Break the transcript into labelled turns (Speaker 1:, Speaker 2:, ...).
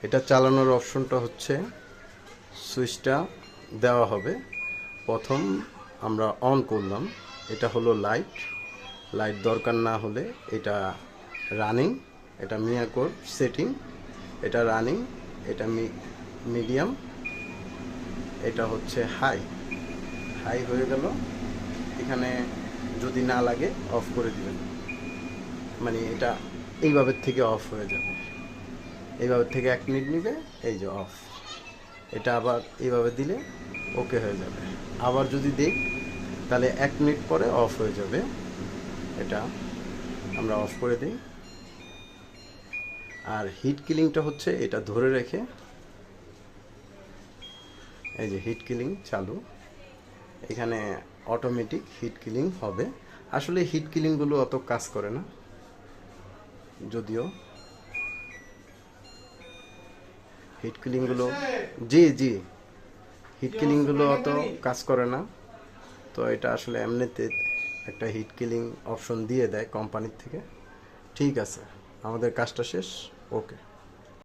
Speaker 1: এটা চালানোর অপশনটা হচ্ছে সুইচটা দেওয়া হবে। প্রথম আমরা অন করলাম, এটা হলো লাইট। লাইট দরকার না হলে এটা রানিং, এটা মিয়াকোর সেটিং, এটা রানিং, এটা মিডিয়াম, এটা হচ্ছে হাই। হাই হয়ে গেল, এখানে যদি না লাগে অফ করে দিবেন, মানে এটা এইভাবে থেকে অফ হয়ে যাবে। এইভাবে থেকে 1 মিনিট নিবে, এই যে অফ। এটা আবার এইভাবে দিলে ওকে হয়ে যাবে। আবার যদি দিই তাহলে 1 মিনিট পরে অফ হয়ে যাবে। এটা আমরা অফ করে দিই। আর হিট কিলিংটা হচ্ছে এটা ধরে রেখে, এই যে হিট কিলিং চালু, এখানে অটোমেটিক হিট কিলিং হবে। আসলে হিট কিলিংগুলো অত কাজ করে না, যদিও হিট কিলিংগুলো জি জি হিট কিলিংগুলো অত কাজ করে না। তো এটা আসলে এমনিতে একটা হিট কিলিং অপশন দিয়ে দেয় কোম্পানির থেকে। ঠিক আছে, আমাদের কাজটা শেষ। ওকে।